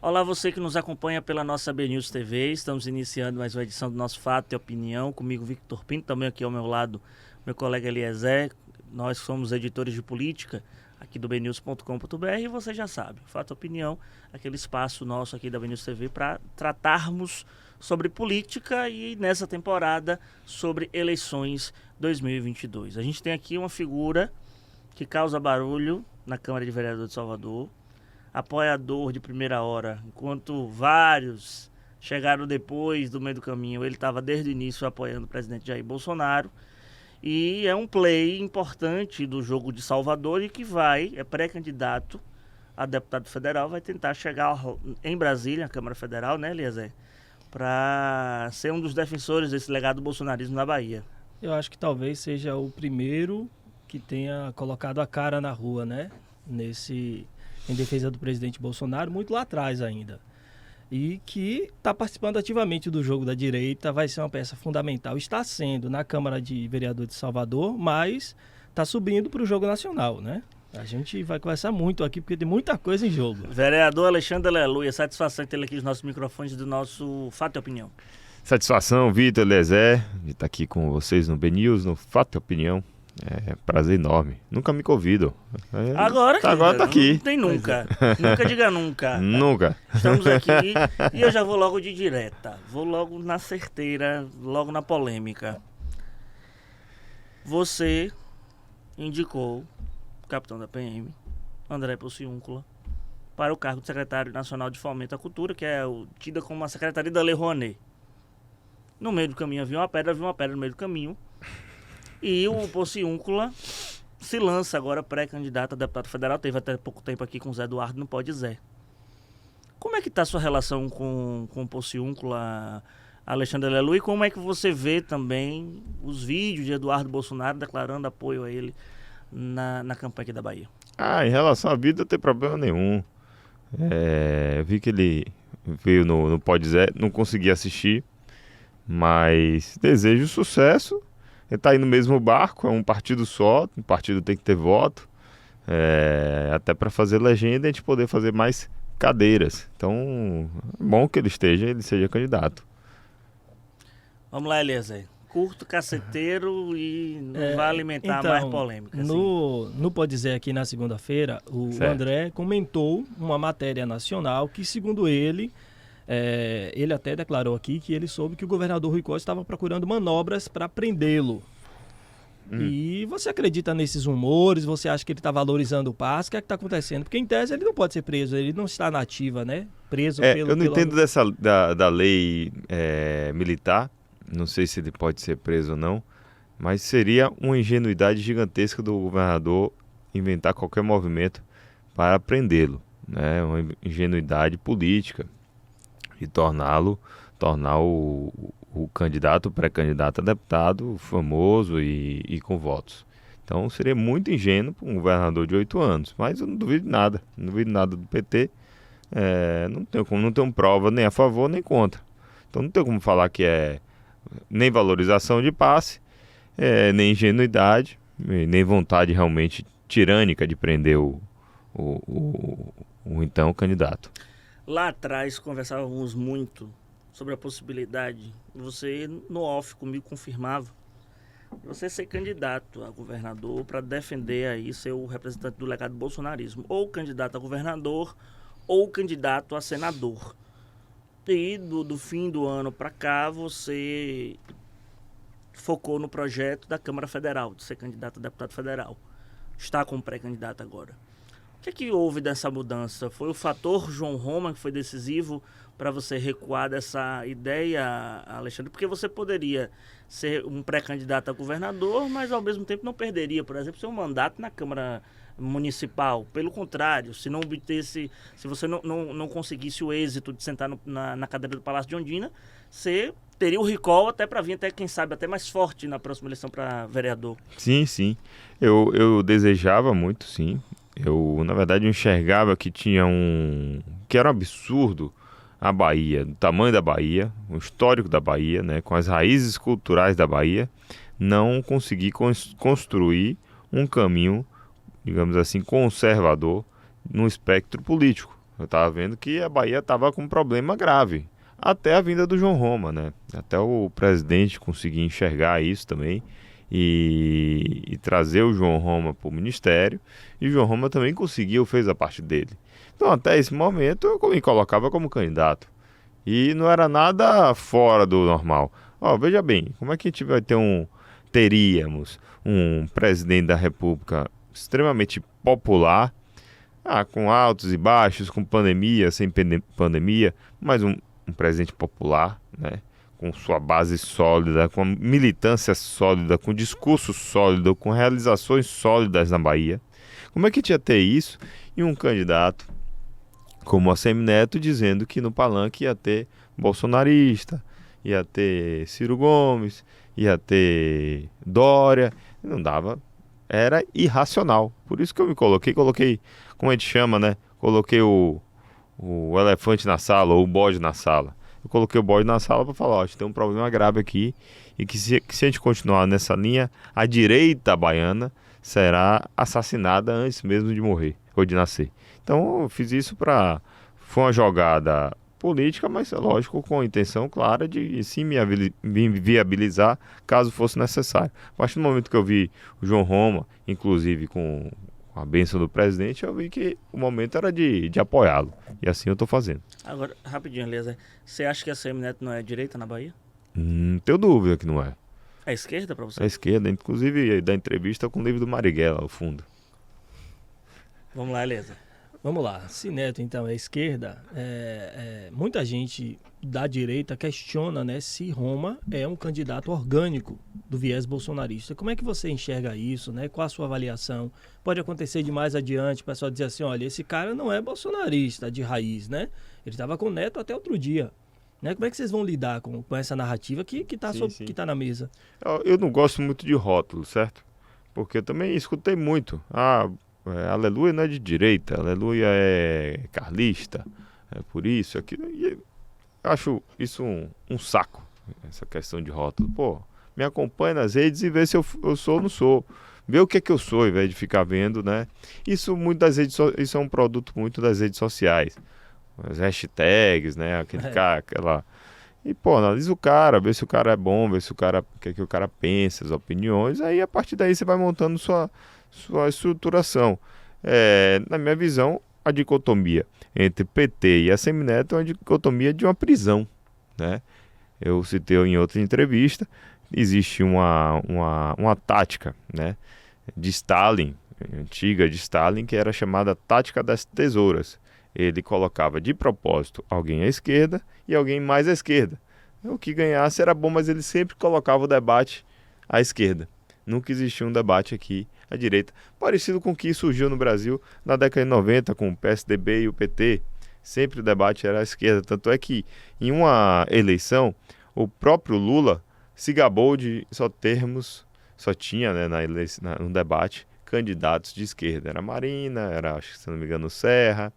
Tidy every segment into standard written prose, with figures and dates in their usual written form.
Olá, você que nos acompanha pela nossa BNews TV. Estamos iniciando mais uma edição do nosso Fato e Opinião. Comigo, Victor Pinto, também aqui ao meu lado, meu colega Eliezer. Nós somos editores de política aqui do bnews.com.br e você já sabe, Fato e Opinião, aquele espaço nosso aqui da BNews TV para tratarmos sobre política e nessa temporada sobre eleições 2022. A gente tem aqui uma figura que causa barulho na Câmara de Vereadores de Salvador, apoiador de primeira hora, enquanto vários chegaram depois do meio do caminho, ele estava desde o início apoiando o presidente Jair Bolsonaro, e é um play importante do jogo de Salvador e que é pré-candidato a deputado federal, vai tentar chegar em Brasília, na Câmara Federal, né, Eliezer, para ser um dos defensores desse legado do bolsonarismo na Bahia. Eu acho que talvez seja o primeiro que tenha colocado a cara na rua, né, em defesa do presidente Bolsonaro, muito lá atrás ainda. E que está participando ativamente do jogo da direita, vai ser uma peça fundamental. Está sendo na Câmara de Vereadores de Salvador, mas está subindo para o jogo nacional, né? A gente vai conversar muito aqui, porque tem muita coisa em jogo. Vereador Alexandre Aleluia, satisfação de ter ele aqui nos nossos microfones do nosso Fato e Opinião. Satisfação, Vitor, Eliezer, de estar aqui com vocês no BNews, no Fato e Opinião. É prazer enorme. Nunca me convidam. Agora tá aqui. Não tem nunca. Nunca diga nunca. Nunca. Estamos aqui e eu já vou logo de direta. Vou logo na certeira, logo na polêmica. Você indicou o capitão da PM, André Pociúncula, para o cargo de secretário nacional de Fomento à Cultura, que é tida como a secretaria da Lei Rouanet. No meio do caminho havia uma pedra no meio do caminho. E o Pociúncula se lança agora pré-candidato a deputado federal. Teve até pouco tempo aqui com o Zé Eduardo, não pode Zé. Como é que está a sua relação com o Pociúncula, Alexandre Aleluia? E como é que você vê também os vídeos de Eduardo Bolsonaro declarando apoio a ele na campanha aqui da Bahia? Em relação à vida, não tem problema nenhum. Eu vi que ele veio no Pode Zé, não consegui assistir, mas desejo sucesso. Ele está aí no mesmo barco, é um partido só, um partido tem que ter voto, até para fazer legenda e a gente poder fazer mais cadeiras. Então, é bom que ele seja candidato. Vamos lá, Eliezer. Curto, caceteiro e não vai alimentar mais polêmica. No Pode Dizer aqui na segunda-feira, o André comentou uma matéria nacional que, segundo ele até declarou aqui que ele soube que o governador Rui Costa estava procurando manobras para prendê-lo. E você acredita nesses rumores? Você acha que ele está valorizando o passe? O que é que está acontecendo? Porque, em tese, ele não pode ser preso, ele não está na ativa, né? Preso eu não entendo da lei militar, não sei se ele pode ser preso ou não, mas seria uma ingenuidade gigantesca do governador inventar qualquer movimento para prendê-lo, né? Uma ingenuidade política e tornar o candidato, o pré-candidato a deputado famoso e com votos. Então seria muito ingênuo para um governador de 8 anos, mas eu não duvido nada do PT, não tenho prova nem a favor nem contra. Então não tem como falar que é nem valorização de passe, nem ingenuidade, nem vontade realmente tirânica de prender o então candidato. Lá atrás conversávamos muito sobre a possibilidade, você no off comigo confirmava, você ser candidato a governador para defender aí ser o representante do legado do bolsonarismo, ou candidato a governador ou candidato a senador. E do fim do ano para cá você focou no projeto da Câmara Federal, de ser candidato a deputado federal. Está como pré-candidato agora. O que houve dessa mudança? Foi o fator João Roma que foi decisivo para você recuar dessa ideia, Alexandre? Porque você poderia ser um pré-candidato a governador, mas ao mesmo tempo não perderia, por exemplo, seu mandato na Câmara Municipal. Pelo contrário, se não obtesse, se você não conseguisse o êxito de sentar na cadeira do Palácio de Ondina, você teria o recall até para vir, até quem sabe, até mais forte na próxima eleição para vereador. Sim. Eu desejava muito, sim. Eu, na verdade, enxergava que que era um absurdo a Bahia, o tamanho da Bahia, o histórico da Bahia, né, com as raízes culturais da Bahia, não conseguir construir um caminho, digamos assim, conservador no espectro político. Eu estava vendo que a Bahia estava com um problema grave. Até a vinda do João Roma, né? Até o presidente conseguir enxergar isso também e trazer o João Roma para o ministério. E o João Roma também conseguiu, fez a parte dele. Então, até esse momento, eu me colocava como candidato. E não era nada fora do normal. Ó, veja bem, como é que a gente vai teríamos um presidente da República extremamente popular, com altos e baixos, com pandemia, sem pandemia, mas um presidente popular, né? Com sua base sólida, com militância sólida, com discurso sólido, com realizações sólidas na Bahia. Como é que tinha ter isso e um candidato como a Semineto dizendo que no palanque ia ter bolsonarista, ia ter Ciro Gomes, ia ter Dória? Não dava, era irracional. Por isso que eu me coloquei, como a gente chama, né? Coloquei o elefante na sala, ou o bode na sala. Eu coloquei o bode na sala para falar, ó, a gente tem um problema grave aqui e que se a gente continuar nessa linha, a direita baiana será assassinada antes mesmo de morrer ou de nascer. Então eu fiz isso foi uma jogada política, mas lógico com a intenção clara de sim me viabilizar caso fosse necessário. A partir do momento que eu vi o João Roma, inclusive com a bênção do presidente, eu vi que o momento era de apoiá-lo. E assim eu estou fazendo. Agora, rapidinho, Eliezer, você acha que a Semineto não é direita na Bahia? Não tenho dúvida que não é. É esquerda para você? É esquerda, inclusive da entrevista com o livro do Marighella, ao fundo. Vamos lá, Eliezer. Vamos lá, se Neto então é esquerda, muita gente da direita questiona, né, se Roma é um candidato orgânico do viés bolsonarista. Como é que você enxerga isso, né? Qual a sua avaliação? Pode acontecer de mais adiante, o pessoal dizer assim, olha, esse cara não é bolsonarista de raiz, né? Ele estava com o Neto até outro dia. Né? Como é que vocês vão lidar com essa narrativa que tá na mesa? Eu não gosto muito de rótulo, certo? Porque eu também escutei muito. Aleluia não é de direita, aleluia é carlista, é por isso, aquilo. E eu acho isso um saco, essa questão de rótulo. Pô, me acompanha nas redes e vê se eu sou ou não sou. Vê o que é que eu sou, ao invés de ficar vendo, né? Isso é um produto muito das redes sociais. As hashtags, né? Aquela... E, pô, analisa o cara, vê se o cara é bom, vê se o cara, o que é que o cara pensa, as opiniões. Aí, a partir daí, você vai montando sua estruturação. Na minha visão, a dicotomia entre PT e a Semineto é uma dicotomia de uma prisão, né? Eu citei em outra entrevista, existe uma tática, né, de Stalin, antiga de Stalin, que era chamada tática das tesouras. Ele colocava de propósito alguém à esquerda e alguém mais à esquerda. O que ganhasse era bom, mas ele sempre colocava o debate à esquerda. Nunca existiu um debate aqui à direita, parecido com o que surgiu no Brasil na década de 90 com o PSDB e o PT. Sempre o debate era à esquerda, tanto é que em uma eleição o próprio Lula se gabou de só tinha, né, no debate candidatos de esquerda. Era Marina, era, acho que se não me engano, Serra,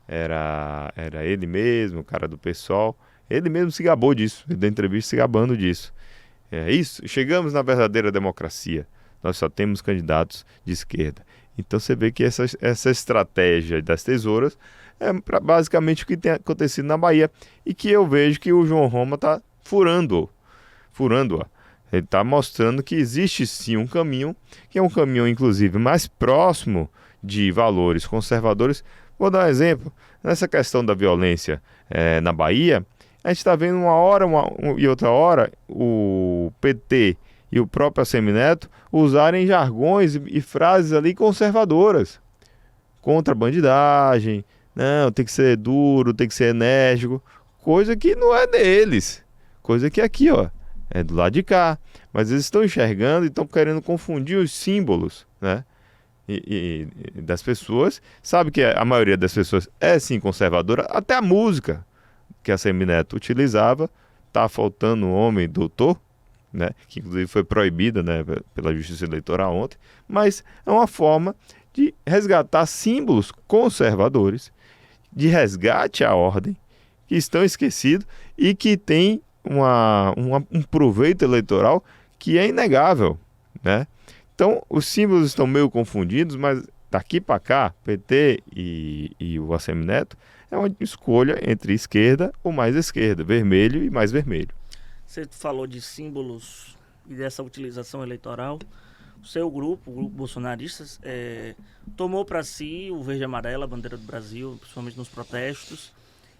era ele mesmo, o cara do PSOL. Ele mesmo se gabou disso, ele deu entrevista se gabando disso. É isso, chegamos na verdadeira democracia. Nós só temos candidatos de esquerda. Então você vê que essa estratégia das tesouras é basicamente o que tem acontecido na Bahia e que eu vejo que o João Roma está furando-a. Ele está mostrando que existe sim um caminho, que é um caminho inclusive mais próximo de valores conservadores. Vou dar um exemplo. Nessa questão da violência na Bahia, a gente está vendo uma hora e outra hora o PT e o próprio Semineto usarem jargões e frases ali conservadoras contra a bandidagem. Não, tem que ser duro, tem que ser enérgico, coisa que não é deles, coisa que aqui, ó, é do lado de cá. Mas eles estão enxergando e estão querendo confundir os símbolos, né? E das pessoas. Sabe que a maioria das pessoas é sim conservadora, até a música que a Semineto utilizava, tá faltando um homem doutor, né, que inclusive foi proibida, né, pela Justiça Eleitoral ontem, mas é uma forma de resgatar símbolos conservadores, de resgate à ordem, que estão esquecidos e que tem um proveito eleitoral que é inegável, né? Então, os símbolos estão meio confundidos, mas daqui para cá, PT e o Semineto, é uma escolha entre esquerda ou mais esquerda, vermelho e mais vermelho. Você falou de símbolos e dessa utilização eleitoral. O seu grupo, o grupo bolsonaristas, tomou para si o verde e amarelo, a bandeira do Brasil, principalmente nos protestos.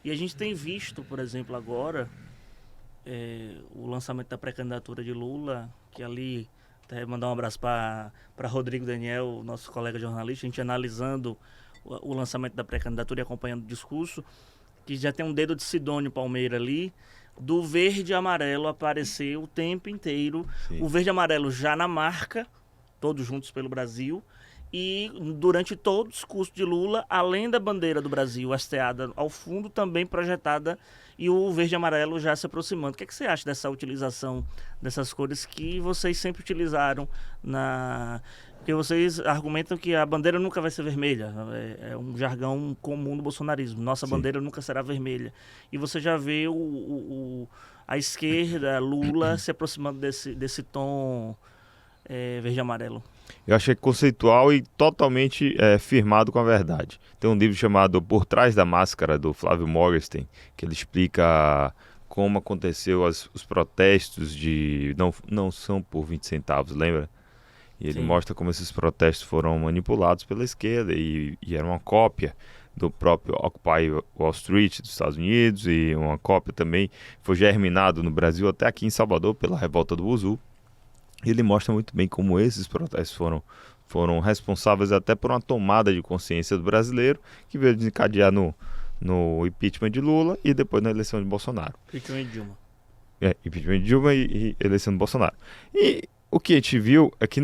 E a gente tem visto, por exemplo, agora, o lançamento da pré-candidatura de Lula, que ali, até mandar um abraço para Rodrigo Daniel, nosso colega jornalista, a gente analisando o lançamento da pré-candidatura e acompanhando o discurso, que já tem um dedo de Sidônio Palmeira ali, do verde e amarelo aparecer o tempo inteiro. Sim. O verde e amarelo já na marca, todos juntos pelo Brasil, e durante todo o discurso de Lula, além da bandeira do Brasil hasteada ao fundo, também projetada, e o verde e amarelo já se aproximando. O que você acha dessa utilização dessas cores que vocês sempre utilizaram Porque vocês argumentam que a bandeira nunca vai ser vermelha. É um jargão comum do bolsonarismo. Nossa Sim. bandeira nunca será vermelha. E você já vê a esquerda, Lula, se aproximando desse tom verde e amarelo. Eu achei conceitual e totalmente firmado com a verdade. Tem um livro chamado Por Trás da Máscara, do Flávio Morgenstern, que ele explica como aconteceu os protestos de Não São por 20 centavos, lembra? E ele Sim. mostra como esses protestos foram manipulados pela esquerda e era uma cópia do próprio Occupy Wall Street dos Estados Unidos, e uma cópia também foi germinado no Brasil, até aqui em Salvador, pela revolta do Uzu. Ele mostra muito bem como esses protestos foram responsáveis até por uma tomada de consciência do brasileiro, que veio desencadear no impeachment de Lula e depois na eleição de Bolsonaro. Impeachment de Dilma. Impeachment de Dilma e eleição de Bolsonaro. E o que a gente viu é que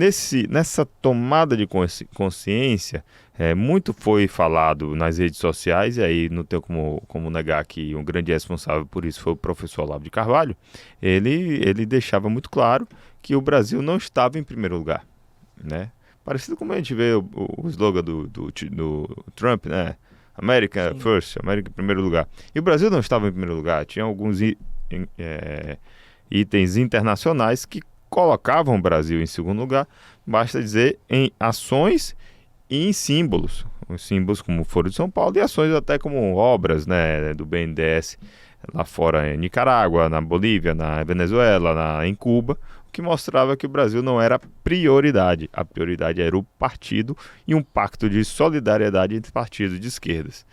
nessa tomada de consciência, muito foi falado nas redes sociais, e aí não tem como negar que um grande responsável por isso foi o professor Olavo de Carvalho. Ele deixava muito claro que o Brasil não estava em primeiro lugar, né? Parecido como a gente vê o slogan do Trump, né? America Sim. First, América em primeiro lugar. E o Brasil não estava em primeiro lugar, tinha alguns itens internacionais que colocavam o Brasil em segundo lugar, basta dizer em ações e em símbolos. Os símbolos como o Foro de São Paulo e ações até como obras, né, do BNDES lá fora em Nicarágua, na Bolívia, na Venezuela, em Cuba, o que mostrava que o Brasil não era prioridade. A prioridade era o partido e um pacto de solidariedade entre partidos de esquerdas.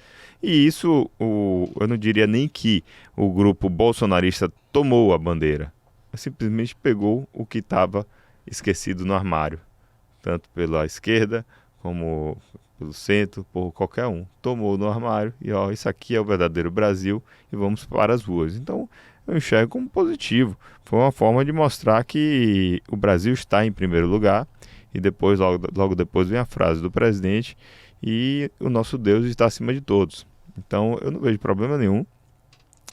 E isso, eu não diria nem que o grupo bolsonarista tomou a bandeira, simplesmente pegou o que estava esquecido no armário, tanto pela esquerda como pelo centro, por qualquer um. Tomou no armário e isso aqui é o verdadeiro Brasil e vamos para as ruas. Então eu enxergo como positivo. Foi uma forma de mostrar que o Brasil está em primeiro lugar, e depois, logo depois vem a frase do presidente, e o nosso Deus está acima de todos. Então eu não vejo problema nenhum.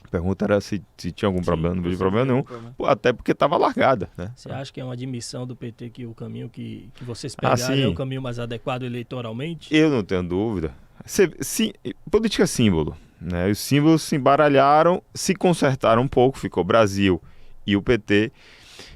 A pergunta era se tinha algum problema, não vejo problema nenhum, até porque estava largada, né? Você acha que é uma admissão do PT que o caminho que vocês pegaram é o caminho mais adequado eleitoralmente? Eu não tenho dúvida. Política é símbolo, né? Os símbolos se embaralharam, se consertaram um pouco, ficou Brasil e o PT,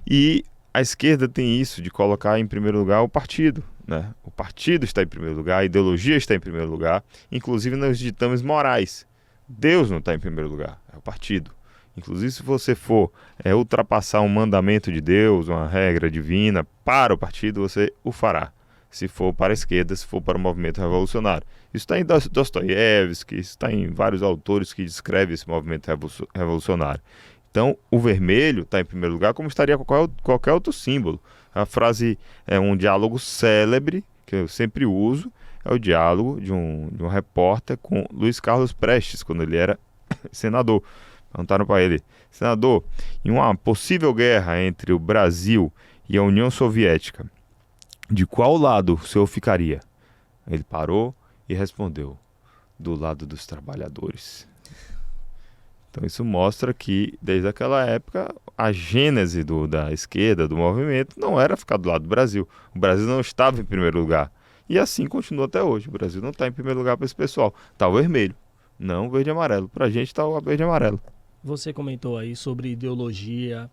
e a esquerda tem isso de colocar em primeiro lugar o partido, né? O partido está em primeiro lugar, a ideologia está em primeiro lugar, inclusive nos ditames morais. Deus não está em primeiro lugar, é o partido. Inclusive, se você for ultrapassar um mandamento de Deus, uma regra divina para o partido, você o fará. Se for para a esquerda, se for para o movimento revolucionário. Isso está em Dostoiévski, isso está em vários autores que descrevem esse movimento revolucionário. Então, o vermelho está em primeiro lugar, como estaria qualquer outro símbolo. A frase é um diálogo célebre, que eu sempre uso, é o diálogo de um repórter com Luiz Carlos Prestes, quando ele era senador. Perguntaram para ele: senador, em uma possível guerra entre o Brasil e a União Soviética, de qual lado o senhor ficaria? Ele parou e respondeu: do lado dos trabalhadores. Então isso mostra que, desde aquela época, a gênese da esquerda, do movimento, não era ficar do lado do Brasil. O Brasil não estava em primeiro lugar. E assim continua até hoje. O Brasil não está em primeiro lugar para esse pessoal. Está o vermelho, não o verde e amarelo. Para a gente está o verde e amarelo. Você comentou aí sobre ideologia.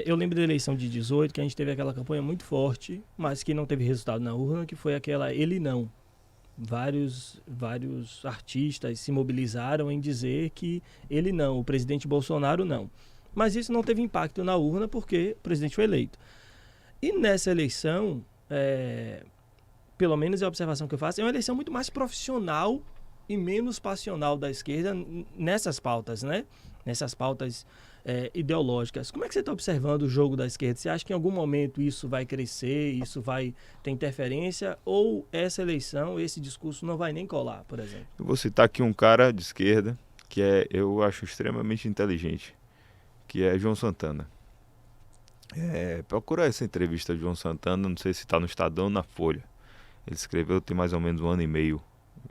Eu lembro da eleição de 18, que a gente teve aquela campanha muito forte, mas que não teve resultado na urna, que foi aquela ele não. vários artistas se mobilizaram em dizer que ele não, o presidente Bolsonaro não. Mas isso não teve impacto na urna porque o presidente foi eleito. E nessa eleição, pelo menos a observação que eu faço, é uma eleição muito mais profissional e menos passional da esquerda nessas pautas, né? Nessas pautas ideológicas. Como é que você está observando o jogo da esquerda? Você acha que em algum momento isso vai crescer, isso vai ter interferência, ou essa eleição, esse discurso não vai nem colar, por exemplo? Eu vou citar aqui um cara de esquerda que eu acho extremamente inteligente, que é João Santana. Procura essa entrevista de João Santana, não sei se está no Estadão ou na Folha. Ele escreveu tem mais ou menos 1 ano e meio.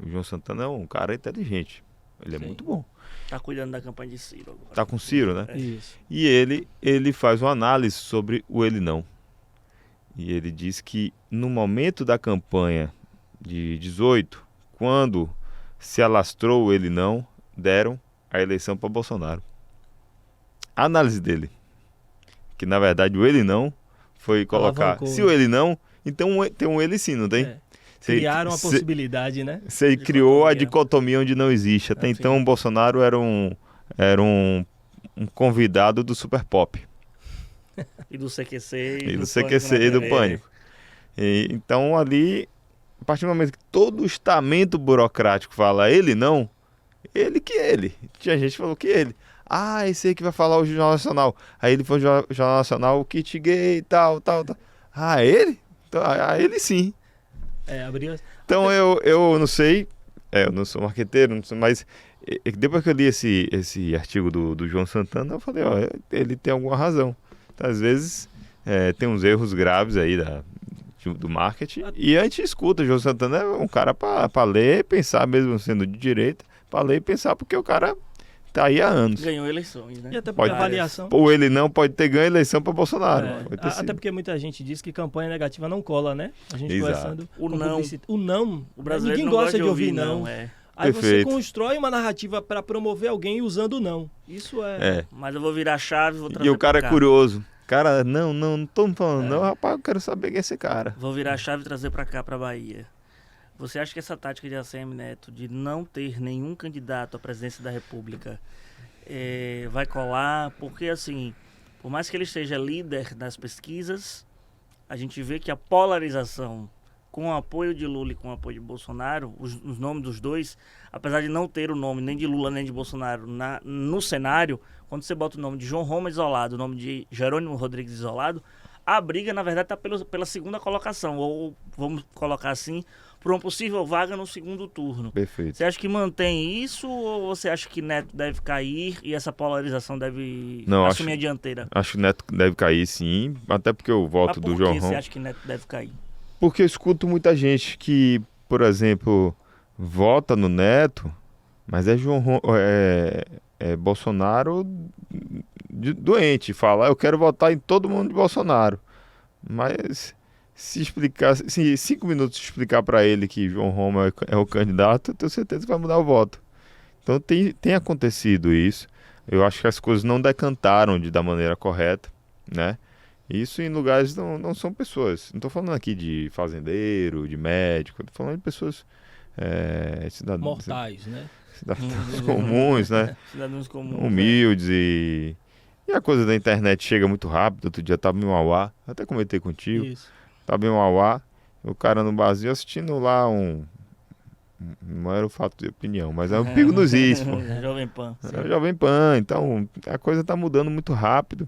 O João Santana é um cara inteligente. Ele é muito bom. Tá cuidando da campanha de Ciro agora. Tá com Ciro, né? Isso. E ele faz uma análise sobre o ele não. E ele diz que no momento da campanha de 18, quando se alastrou o ele não, deram a eleição para Bolsonaro. A análise dele, que na verdade o ele não foi colocar, Alavancou. se o ele não, então tem um ele sim, não tem? Criaram a possibilidade, né? Você criou a dicotomia onde não existe. Até então o Bolsonaro era um convidado do Super Pop. E do CQC. E do CQC e do Pânico. Então ali, a partir do momento que todo o estamento burocrático fala ele não, ele que ele. Tinha gente que falou que ele. Esse aí que vai falar o Jornal Nacional. Aí ele foi o Jornal Nacional, o kit gay e tal. Ele? Então, ele sim. Então eu não sei, eu não sou marqueteiro, não sei, mas depois que eu li esse artigo do João Santana, eu falei, ele tem alguma razão. Então, às vezes tem uns erros graves aí do marketing, e a gente escuta, o João Santana é um cara para ler e pensar, mesmo sendo de direita, para ler e pensar, porque o cara tá aí há anos. Ganhou eleições, né? E até porque a avaliação... Ou ele não pode ter ganho eleição para Bolsonaro. Até porque muita gente diz que campanha negativa não cola, né? A gente conversando... O não. O brasileiro ninguém não gosta de ouvir não. Aí Perfeito. você constrói uma narrativa para promover alguém usando o não. Isso Mas eu vou virar a chave e vou trazer E o cara pra é cá. curioso. Cara, não tô falando não, rapaz, eu quero saber quem é esse cara. Vou virar a chave e trazer pra cá, pra Bahia. Você acha que essa tática de ACM Neto, de não ter nenhum candidato à presidência da República, vai colar? Porque, assim, por mais que ele seja líder das pesquisas, a gente vê que a polarização com o apoio de Lula e com o apoio de Bolsonaro, os nomes dos dois, apesar de não ter o nome nem de Lula nem de Bolsonaro no cenário, quando você bota o nome de João Roma isolado, o nome de Jerônimo Rodrigues isolado, a briga, na verdade, está pela segunda colocação, ou vamos colocar assim, por uma possível vaga no segundo turno. Perfeito. Você acha que mantém isso, ou você acha que Neto deve cair e essa polarização deve assumir a dianteira? Acho que Neto deve cair, sim, até porque o voto do João Roma... Por que você acha que Neto deve cair? Porque eu escuto muita gente que, por exemplo, vota no Neto, mas é Bolsonaro doente, fala, eu quero votar em todo mundo de Bolsonaro. Mas se 5 minutos explicar para ele que João Roma é o candidato, eu tenho certeza que vai mudar o voto. Então tem acontecido isso. Eu acho que as coisas não decantaram da maneira correta, né? Isso em lugares não são pessoas. Não estou falando aqui de fazendeiro, de médico. Estou falando de pessoas cidadãos mortais, né? Cidadãos comuns, né? Cidadãos comuns. Humildes e a coisa da internet chega muito rápido. Outro dia estava em Mauá, até comentei contigo. Isso. Estava em Mauá, o cara no barzinho assistindo lá não era o fato de opinião, mas é um Pingo nos Is, pô. Jovem Pan. É Jovem Pan, então a coisa está mudando muito rápido.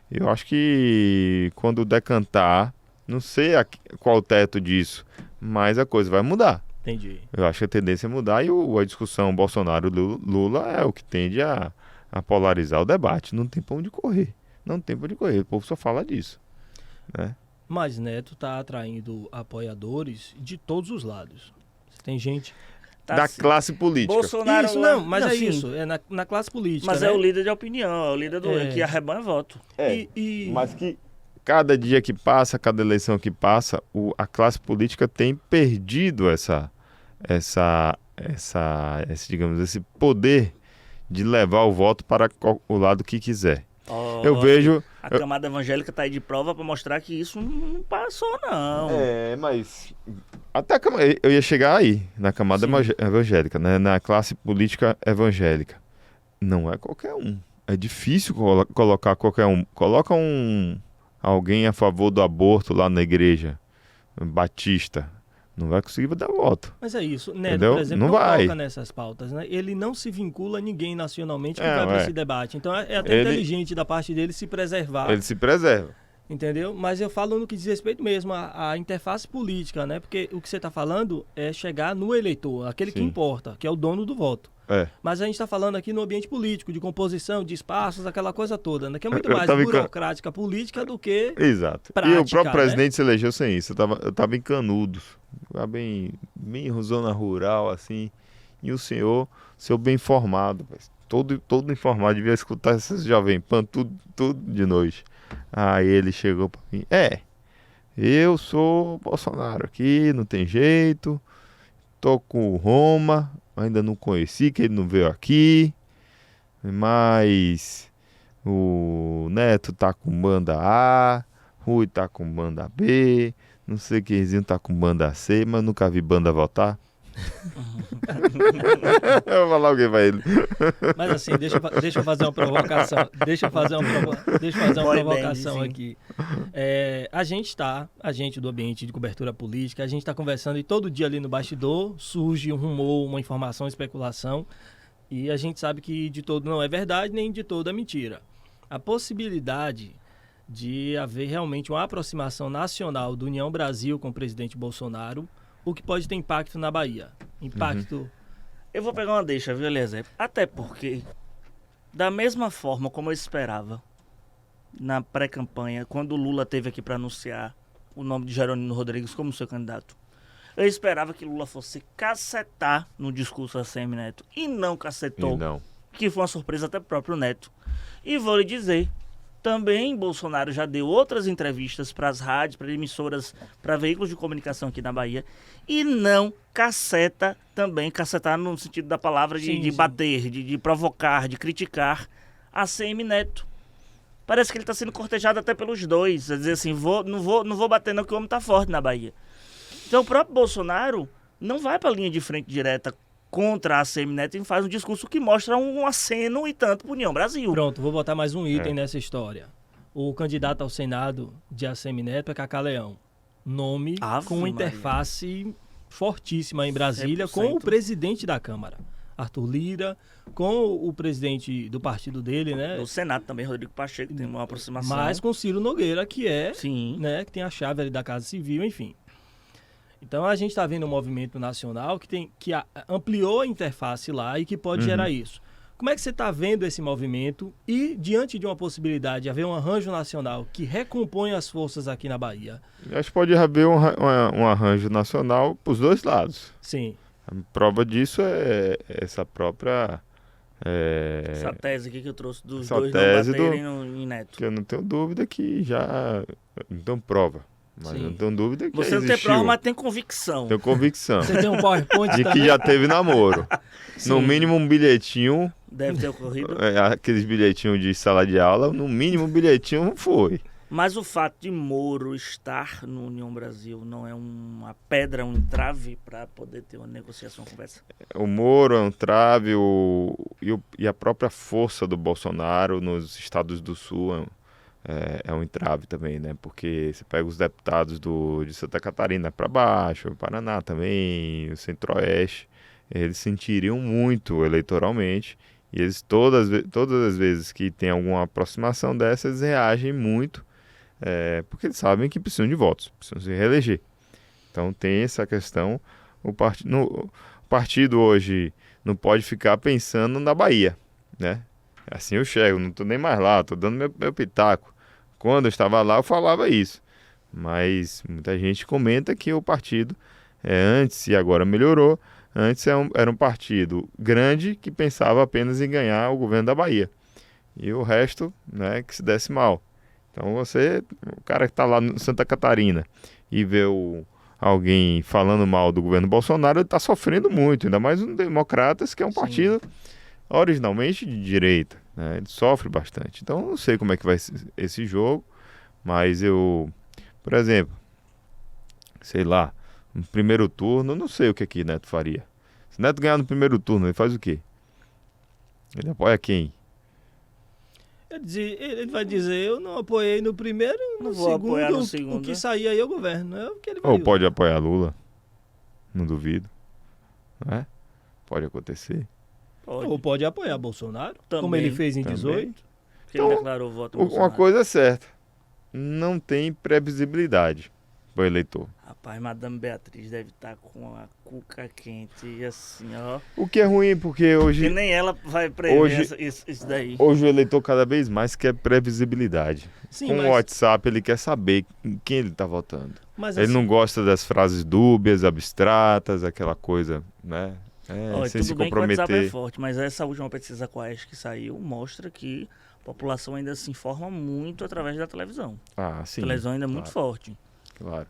Eu acho que quando decantar, não sei qual o teto disso, mas a coisa vai mudar. Entendi. Eu acho que a tendência é mudar e a discussão Bolsonaro-Lula é o que tende a polarizar o debate. Não tem pra onde correr. Não tem pra onde correr. O povo só fala disso, né? Mas Neto está atraindo apoiadores de todos os lados. Tem gente... da classe política. Bolsonaro isso, lá... não, mas não, é sim. isso, é na classe política. Mas né? é o líder de opinião, é o líder que arrebana voto. Mas que cada dia que passa, cada eleição que passa, a classe política tem perdido digamos, esse poder de levar o voto para o lado que quiser. Eu vejo... A camada evangélica está aí de prova para mostrar que isso não passou, não. Mas Até eu ia chegar aí, na camada evangélica, né? Na classe política evangélica. Não é qualquer um. É difícil colocar qualquer um. Coloca alguém a favor do aborto lá na igreja batista. Não vai conseguir dar voto. Mas é isso. Neto, Entendeu? por exemplo, Não não vai. coloca nessas pautas, né? Ele não se vincula a ninguém nacionalmente que vai para esse debate. Então é até inteligente da parte dele se preservar. Ele se preserva. Entendeu? Mas eu falo no que diz respeito mesmo à interface política, né? Porque o que você está falando é chegar no eleitor, aquele que importa, que é o dono do voto. Mas a gente está falando aqui no ambiente político, de composição, de espaços, aquela coisa toda, né? Que é muito mais burocrática política do que Exato. prática, e o próprio né? presidente se elegeu sem isso. Eu tava em Canudos, bem zona rural, assim. E o senhor bem informado, todo informado, devia escutar esses Jovem Pan, tudo de noite. Aí ele chegou para mim, eu sou Bolsonaro aqui, não tem jeito, tô com o Roma, ainda não conheci, que ele não veio aqui, mas o Neto tá com banda A, Rui tá com banda B, não sei quemzinho tá com banda C, mas nunca vi banda votar. Eu vou falar alguém pra ele. Mas assim, deixa eu fazer uma provocação. Deixa eu fazer uma provocação aqui. A gente do ambiente de cobertura política, a gente está conversando e todo dia ali no bastidor surge um rumor, uma informação, uma especulação, e a gente sabe que de todo não é verdade, nem de todo é mentira. A possibilidade de haver realmente uma aproximação nacional do União Brasil com o presidente Bolsonaro, o que pode ter impacto na Bahia. Eu vou pegar uma deixa, viu, Eliezer? Até porque, da mesma forma como eu esperava, na pré-campanha, quando o Lula esteve aqui para anunciar o nome de Jerônimo Rodrigues como seu candidato, eu esperava que Lula fosse cacetar no discurso a ACM Neto. E não cacetou. Que foi uma surpresa até pro próprio Neto. E vou lhe dizer, também Bolsonaro já deu outras entrevistas para as rádios, para emissoras, para veículos de comunicação aqui na Bahia, e não cacetar no sentido da palavra de bater, de provocar, de criticar a ACM Neto. Parece que ele está sendo cortejado até pelos dois, quer dizer assim, não vou bater não, que o homem está forte na Bahia. Então o próprio Bolsonaro não vai para a linha de frente direta contra a ACM Neto e faz um discurso que mostra um aceno e tanto para União Brasil. Pronto, vou botar mais um item nessa história. O candidato ao Senado de ACM Neto é Cacá Leão. Nome com interface fortíssima em Brasília 100%. Com o presidente da Câmara, Arthur Lira, com o presidente do partido dele, né? Do Senado também, Rodrigo Pacheco, tem uma aproximação. Mas com Ciro Nogueira, que né, que tem a chave ali da Casa Civil, enfim. Então a gente está vendo um movimento nacional que ampliou a interface lá e que pode gerar isso. Como é que você está vendo esse movimento e, diante de uma possibilidade de haver um arranjo nacional que recompõe as forças aqui na Bahia? Acho que pode haver um arranjo nacional para os dois lados. Sim. A prova disso é essa própria... essa tese aqui que eu trouxe dos dois não baterem em Neto. Que eu não tenho dúvida que já... Não tenho prova. Mas eu não tenho dúvida que você não tem prova, mas tem convicção. Tenho convicção. Você tem um PowerPoint de que já teve namoro. No mínimo um bilhetinho. Deve ter ocorrido. Aqueles bilhetinhos de sala de aula, no mínimo um bilhetinho foi. Mas o fato de Moro estar no União Brasil não é uma pedra, um entrave para poder ter uma negociação, uma conversa? O Moro é um trave e a própria força do Bolsonaro nos estados do Sul é um entrave também, né? Porque você pega os deputados de Santa Catarina para baixo, Paraná também, o Centro-Oeste, eles sentiriam muito eleitoralmente e eles todas as vezes que tem alguma aproximação dessas, eles reagem muito, porque eles sabem que precisam de votos, precisam se reeleger. Então tem essa questão, o partido hoje não pode ficar pensando na Bahia, né? Assim eu chego, não estou nem mais lá, estou dando meu pitaco. Quando eu estava lá, eu falava isso. Mas muita gente comenta que o partido, antes e agora melhorou, antes era um partido grande que pensava apenas em ganhar o governo da Bahia. E o resto, né, que se desse mal. Então o cara que está lá em Santa Catarina e vê alguém falando mal do governo Bolsonaro, ele está sofrendo muito, ainda mais um Democratas, que é um partido originalmente de direita, né? Ele sofre bastante. Então, não sei como é que vai ser esse jogo, mas por exemplo, sei lá, no primeiro turno, não sei o que Neto faria. Se Neto ganhar no primeiro turno, ele faz o quê? Ele apoia quem? Ele vai dizer, eu não apoiei no primeiro, Não vou apoiar no segundo. O que sair aí é o governo. É o que ele vai Ou usar. pode apoiar Lula. Não duvido. Não é? Pode acontecer. Ou pode apoiar Bolsonaro, Também. como ele fez em Também. 18. Porque ele declarou voto no Uma Bolsonaro. coisa é certa. Não tem previsibilidade para o eleitor. Rapaz, Madame Beatriz deve estar com a cuca quente e assim, ó. O que é ruim, porque hoje... E nem ela vai prever Hoje- isso daí. Hoje o eleitor cada vez mais quer previsibilidade. Sim, Com o WhatsApp ele quer saber em quem ele está votando. mas Ele assim, não gosta das frases dúbias, abstratas, aquela coisa, né? Ó, Sem se tudo bem que o WhatsApp é comprometer. forte, mas essa última pesquisa Quaest que saiu mostra que a população ainda se informa muito através da televisão. Ah, A sim, televisão ainda é muito forte. claro.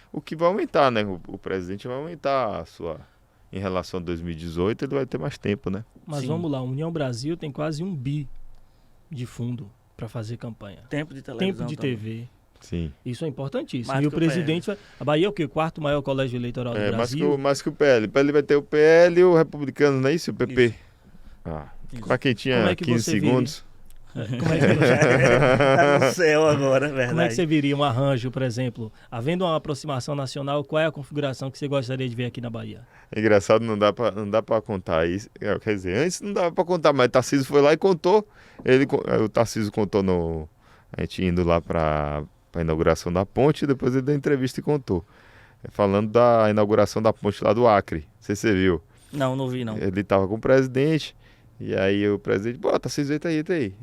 O que vai aumentar, né? O presidente vai aumentar a sua... Em relação a 2018, ele vai ter mais tempo, né? mas Sim. vamos lá, a União Brasil tem quase 1 bi de fundo para fazer campanha. Tempo de televisão Tempo de também. TV. Sim. Isso é importantíssimo. Mais E do o que o presidente... A Bahia é o quê? O quarto maior colégio eleitoral do Mais Brasil. mais que o PL. O PL vai ter o PL e o Republicano, não é isso? O PP. Isso. Ah, Isso. para quem tinha Como é que 15 você segundos. Como é que Tá no céu agora, é verdade. Como é que você viria um arranjo, por exemplo? Havendo uma aproximação nacional, qual é a configuração que você gostaria de ver aqui na Bahia? É engraçado, não dá pra contar isso. Quer dizer, antes não dava pra contar, mas o Tarcísio foi lá e contou. O Tarcísio contou a gente indo lá pra inauguração da ponte, e depois ele deu entrevista e contou. Falando da inauguração da ponte lá do Acre. Não sei se você viu. Não vi não. Ele tava com o presidente, e aí o presidente, pô, Tarcísio, entra aí.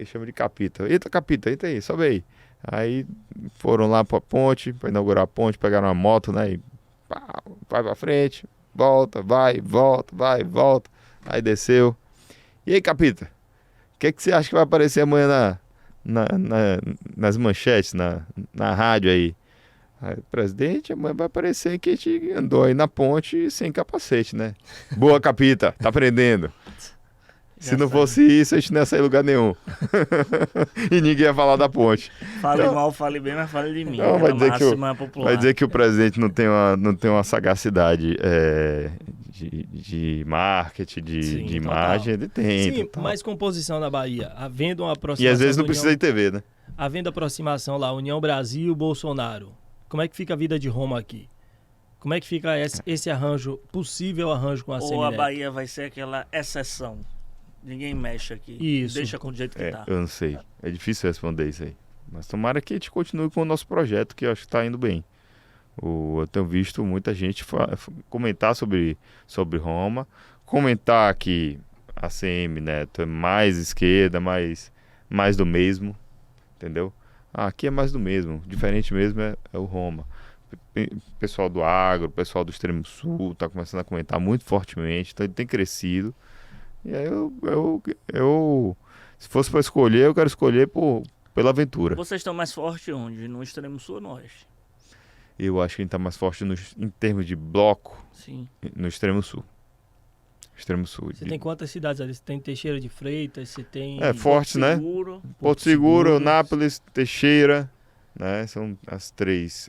Chama de Capita. Eita, Capita, entra aí, sobe aí. Aí foram lá pra ponte, pra inaugurar a ponte, pegaram uma moto, né? E pá, vai pra frente, volta, vai, volta. Aí desceu. E aí, Capita, o que você acha que vai aparecer amanhã nas manchetes, na rádio aí? Aí, presidente, amanhã vai aparecer que a gente andou aí na ponte sem capacete, né? Boa, Capita, tá aprendendo. Se não fosse isso, a gente não ia sair em lugar nenhum. E ninguém ia falar da ponte. Fale Não. mal, fale bem, mas fale de mim. Não, vai dizer que máxima popular. Vai dizer que o presidente não tem uma sagacidade de marketing, Sim, de total. imagem, ele tem. Sim, total. mas composição da Bahia. Havendo uma E aproximação... às vezes não da precisa União- de TV, né? Havendo aproximação lá, União Brasil, Bolsonaro. Como é que fica a vida de Roma aqui? Como é que fica esse arranjo, possível arranjo com a Ou a Semineto? Bahia vai ser aquela exceção. Ninguém mexe aqui. Isso. Deixa com o jeito que tá. Eu não sei. É difícil responder isso aí. Mas tomara que a gente continue com o nosso projeto, que eu acho que está indo bem. Eu tenho visto muita gente comentar sobre Roma, comentar que a CM Neto é mais esquerda, mais do mesmo, entendeu? Aqui é mais do mesmo, diferente mesmo é o Roma. Pessoal do agro, pessoal do extremo sul está começando a comentar muito fortemente, então ele tem crescido. E aí se fosse para escolher, eu quero escolher pela aventura. Vocês estão mais fortes onde? No extremo sul ou no oeste? Eu acho que a gente está mais forte em termos de bloco Sim. no extremo sul. Extremo sul. Você tem quantas cidades ali? Você tem Teixeira de Freitas, você tem... Forte, né? Seguro. Porto Seguro, Eunápolis, Teixeira, né? São as três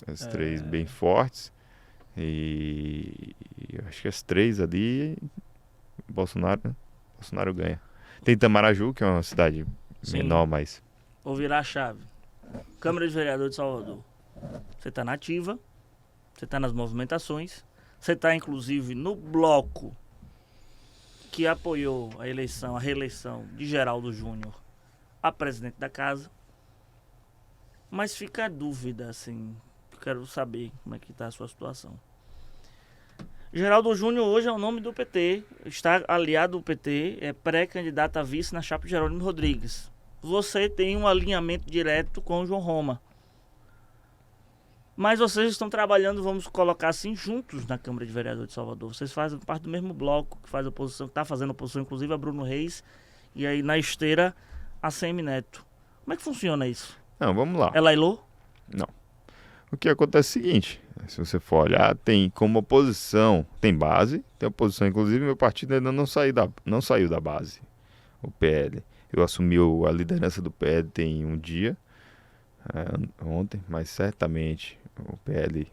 bem fortes. E eu acho que as três ali, Bolsonaro ganha. Tem Itamaraju, que é uma cidade Sim. menor, mas... Vou virar a chave. Câmara de Vereador de Salvador. Você está na ativa, você está nas movimentações, você está inclusive no bloco que apoiou a reeleição de Geraldo Júnior a presidente da casa. Mas fica a dúvida, assim, quero saber como é que está a sua situação. Geraldo Júnior hoje é o nome do PT, está aliado ao PT, é pré-candidato a vice na chapa de Jerônimo Rodrigues. Você tem um alinhamento direto com o João Roma. Mas vocês estão trabalhando, vamos colocar assim, juntos na Câmara de Vereadores de Salvador. Vocês fazem parte do mesmo bloco que faz oposição, que está fazendo oposição, inclusive a Bruno Reis, e aí na esteira a CM Neto. Como é que funciona isso? Não, vamos lá. É Lailô? Não. O que acontece é o seguinte, se você for olhar, tem como oposição, tem base, tem oposição, inclusive meu partido ainda não saiu da base, o PL. Eu assumi a liderança do PL tem um dia, ontem, mas certamente o PL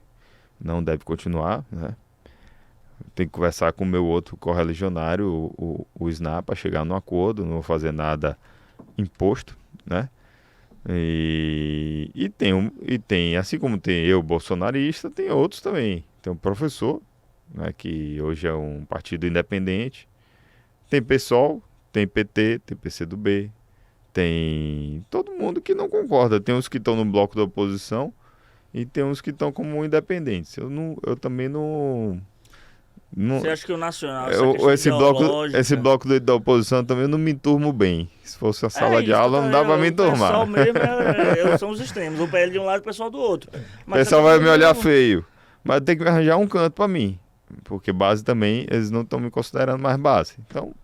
não deve continuar, né? Tem que conversar com o meu outro correligionário, o SNA, para chegar num acordo, não vou fazer nada imposto, né? E tem, assim como tem eu, bolsonarista, tem outros também. Tem um professor, né, que hoje é um partido independente. Tem PSOL, tem PT, tem PCdoB, tem todo mundo que não concorda. Tem uns que estão no bloco da oposição e tem uns que estão como independentes. Eu também não... Você acha que o nacional, essa questão esse ideológica... bloco da oposição também eu não me enturmo bem. Se fosse a sala de aula, não dá pra me enturmar. O pessoal mesmo são os extremos. O PL de um lado e o pessoal do outro. O pessoal vai me olhar feio. Mas tem que me arranjar um canto pra mim. Porque base também, eles não estão me considerando mais base. Então...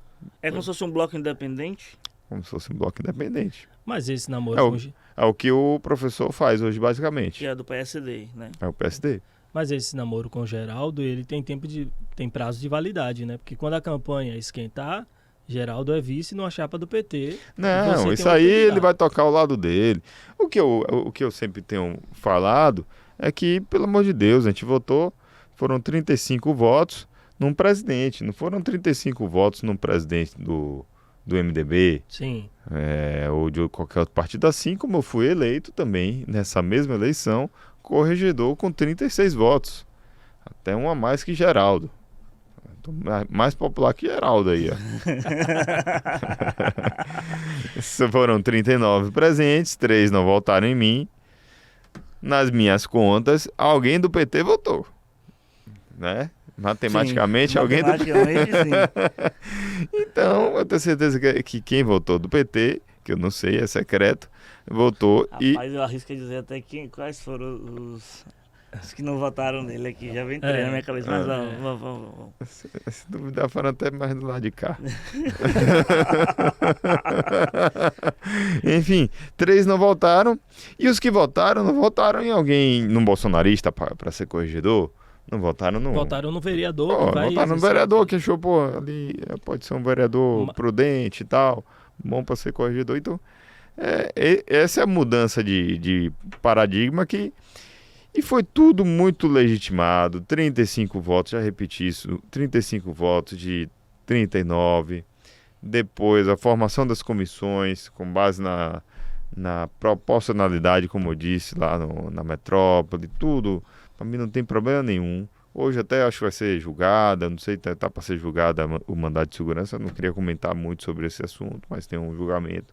É como se fosse um bloco independente? Como se fosse um bloco independente. Mas esse namoro É o que o professor faz hoje, basicamente. Que é do PSD, né? É o PSD. Mas esse namoro com o Geraldo, ele tem prazo de validade, né? Porque quando a campanha esquentar, Geraldo é vice numa chapa do PT. Não, isso aí ele vai tocar ao lado dele. O que eu sempre tenho falado é que, pelo amor de Deus, a gente votou, foram 35 votos num presidente. Não foram 35 votos num presidente do MDB. Sim. Ou de qualquer outro partido. Assim como eu fui eleito também, nessa mesma eleição, corregedor com 36 votos. Até um a mais que Geraldo. Mais popular que Geraldo aí, ó. Foram 39 presentes, 3 não votaram em mim. Nas minhas contas, alguém do PT votou. Né? Matematicamente, sim, alguém matematicamente, do PT. Então, eu tenho certeza que quem votou do PT, que eu não sei, é secreto, votou. Rapaz, eu arrisco a dizer até quais foram os que não votaram nele aqui. Já vem na minha cabeça, mas vamos. Se duvidar, foram até mais do lado de cá. Enfim, 3 não votaram. E os que votaram, não votaram em alguém, num bolsonarista para ser corregedor. Não votaram no... Votaram no vereador. Votaram no vereador que achou, ali pode ser um vereador prudente e tal, bom para ser corregedor. Então, essa é a mudança de paradigma e foi tudo muito legitimado. 35 votos, já repeti isso, 35 votos de 39. Depois, a formação das comissões, com base na proporcionalidade, como eu disse, lá na metrópole, tudo... Para mim não tem problema nenhum. Hoje até acho que vai ser julgada, não sei, tá para ser julgada o mandado de segurança. Eu não queria comentar muito sobre esse assunto, mas tem um julgamento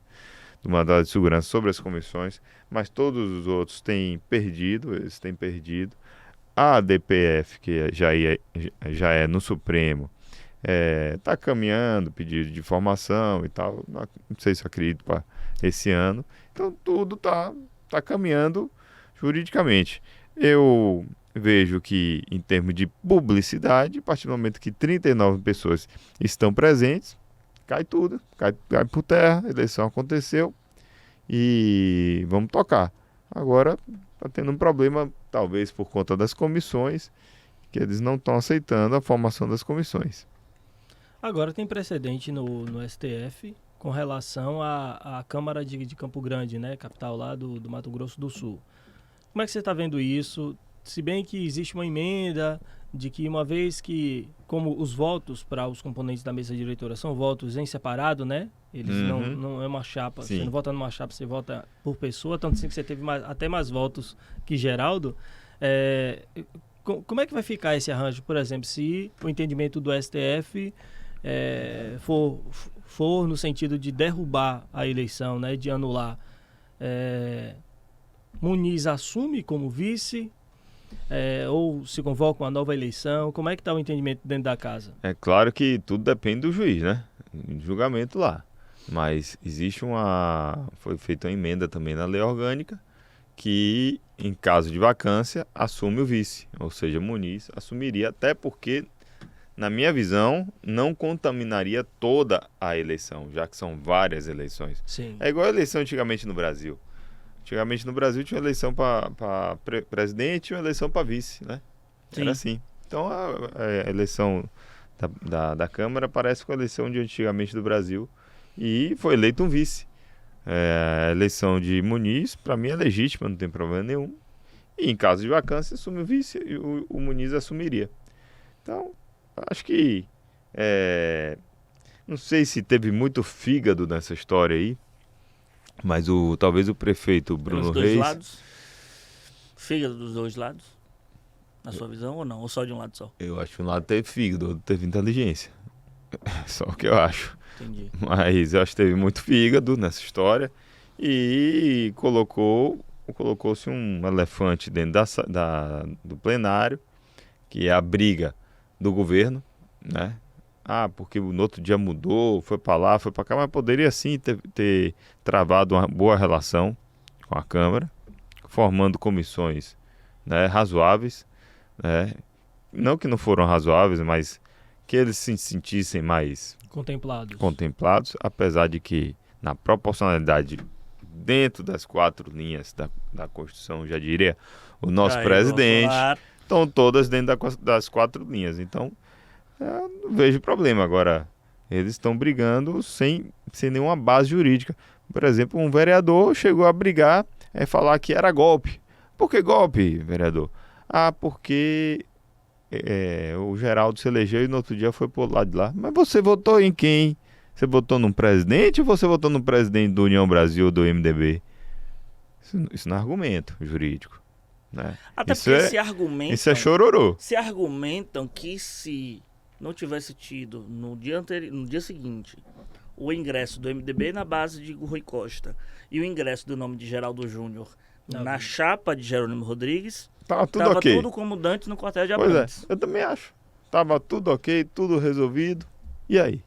do mandado de segurança sobre as comissões. Mas todos os outros têm perdido, eles têm perdido. A ADPF, que já é no Supremo, está caminhando, pedido de informação e tal. Não sei se eu acredito para esse ano. Então tudo tá caminhando juridicamente. Eu vejo que, em termos de publicidade, a partir do momento que 39 pessoas estão presentes, cai tudo, cai por terra, a eleição aconteceu e vamos tocar. Agora está tendo um problema, talvez por conta das comissões, que eles não estão aceitando a formação das comissões. Agora tem precedente no STF com relação à Câmara de Campo Grande, né, capital lá do Mato Grosso do Sul. Como é que você está vendo isso? Se bem que existe uma emenda de que uma vez que, como os votos para os componentes da mesa diretora são votos em separado, né? Eles não é uma chapa. Sim. Você não vota numa chapa, você vota por pessoa. Tanto assim que você teve até mais votos que Geraldo. Como é que vai ficar esse arranjo, por exemplo, se o entendimento do STF for no sentido de derrubar a eleição, né? De anular... Muniz assume como vice ou se convoca uma nova eleição? Como é que está o entendimento dentro da casa? É claro que tudo depende do juiz, né? Do julgamento lá. Mas foi feita uma emenda também na lei orgânica que, em caso de vacância, assume o vice. Ou seja, Muniz assumiria, até porque, na minha visão, não contaminaria toda a eleição, já que são várias eleições. Sim. É igual a eleição antigamente no Brasil. Antigamente no Brasil tinha uma eleição para presidente e uma eleição para vice, né? Sim. Era assim. Então a eleição da Câmara parece com a eleição de antigamente do Brasil e foi eleito um vice. A eleição de Muniz, para mim, é legítima, não tem problema nenhum. E em caso de vacância, assume o vice e o Muniz assumiria. Então, acho que não sei se teve muito fígado nessa história aí, mas talvez o prefeito Bruno Pelos dois Reis... lados? Fígado dos dois lados? Na sua visão ou não? Ou só de um lado só? Eu acho que um lado teve fígado, outro teve inteligência. Só o que eu acho. Entendi. Mas eu acho que teve muito fígado nessa história e colocou-se um elefante dentro do plenário, que é a briga do governo, né? Porque no outro dia mudou, foi para lá, foi para cá, mas poderia sim ter travado uma boa relação com a Câmara, formando comissões, né, razoáveis, né? Não que não foram razoáveis, mas que eles se sentissem mais contemplados, apesar de que na proporcionalidade dentro das 4 linhas da Constituição, já diria o nosso presidente, estão todas dentro das 4 linhas. Então, eu não vejo problema. Agora, eles estão brigando sem nenhuma base jurídica. Por exemplo, um vereador chegou a brigar, falar que era golpe. Por que golpe, vereador? Porque o Geraldo se elegeu e no outro dia foi pro lado de lá. Mas você votou em quem? Você votou num presidente ou você votou no presidente do União Brasil ou do MDB? Isso não é argumento jurídico, né? Até porque se argumentam... Isso é chororô. Se argumentam que se não tivesse tido no dia seguinte o ingresso do MDB na base de Rui Costa e o ingresso do nome de Geraldo Júnior na chapa de Jerônimo Rodrigues, tava tudo como dantes no quartel de Abrantes. Pois é, eu também acho. Tava tudo ok, tudo resolvido. E aí?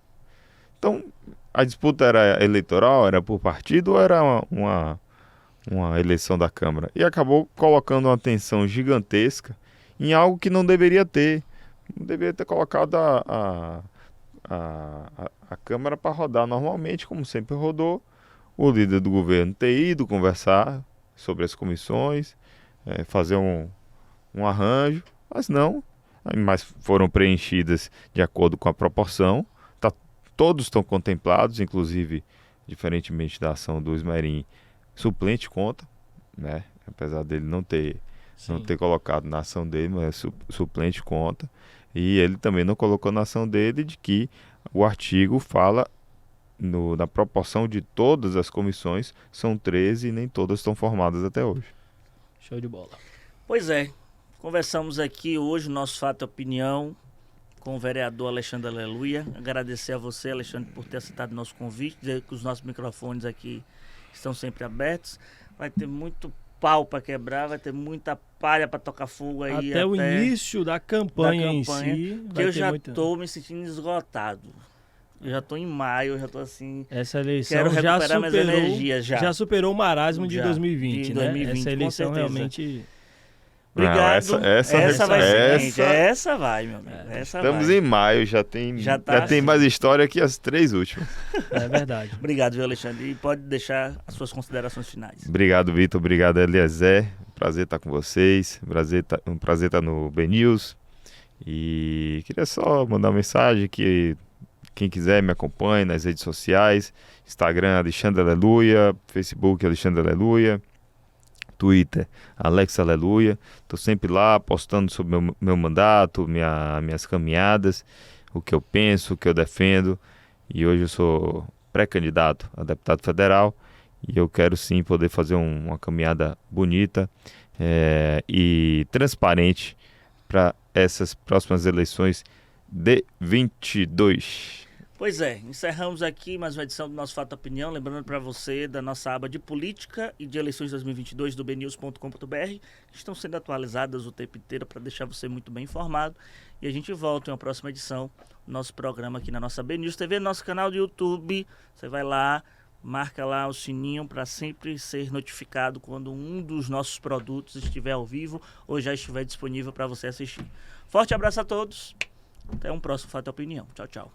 Então, a disputa era eleitoral, era por partido ou era uma eleição da Câmara? E acabou colocando uma tensão gigantesca em algo que não deveria ter. Não deveria ter colocado a Câmara para rodar normalmente, como sempre rodou. O líder do governo ter ido conversar sobre as comissões, fazer um arranjo, mas não. Mas foram preenchidas de acordo com a proporção. Todos estão contemplados, inclusive, diferentemente da ação do Esmerim, suplente conta, né? Apesar dele não ter colocado na ação dele, mas suplente conta. E ele também não colocou na ação dele de que o artigo fala na proporção de todas as comissões, são 13 e nem todas estão formadas até hoje. Show de bola. Pois é, conversamos aqui hoje, nosso Fato e Opinião, com o vereador Alexandre Aleluia. Agradecer a você, Alexandre, por ter aceitado o nosso convite, dizer que os nossos microfones aqui estão sempre abertos. Vai ter muito pau para quebrar, vai ter muita palha para tocar fogo aí. Até o início da campanha em si. Que eu já estou me sentindo esgotado. Eu já estou em maio, eu já estou assim... Essa eleição quero recuperar minhas energias já superou o marasmo de 2020, de né? 2020, essa eleição realmente... Obrigado. Não, essa vai ser, gente. Essa vai, meu amigo. Estamos em maio, já tem mais história que as 3 últimas. É verdade. Obrigado, viu, Alexandre? E pode deixar as suas considerações finais. Obrigado, Vitor. Obrigado, Eliezer. Prazer estar com vocês. Um prazer estar no BNews. E queria só mandar uma mensagem que quem quiser me acompanhe nas redes sociais. Instagram, Alexandre Aleluia. Facebook, Alexandre Aleluia. Twitter, Alex Aleluia. Estou sempre lá postando sobre meu mandato, minhas caminhadas, o que eu penso, o que eu defendo. E hoje eu sou pré-candidato a deputado federal e eu quero sim poder fazer uma caminhada bonita e transparente para essas próximas eleições de 22. Pois é, encerramos aqui mais uma edição do nosso Fato Opinião, lembrando para você da nossa aba de política e de eleições 2022 do bnews.com.br, que estão sendo atualizadas o tempo inteiro para deixar você muito bem informado. E a gente volta em uma próxima edição do nosso programa aqui na nossa BNews TV, nosso canal do YouTube. Você vai lá, marca lá o sininho para sempre ser notificado quando um dos nossos produtos estiver ao vivo ou já estiver disponível para você assistir. Forte abraço a todos, até um próximo Fato Opinião. Tchau, tchau.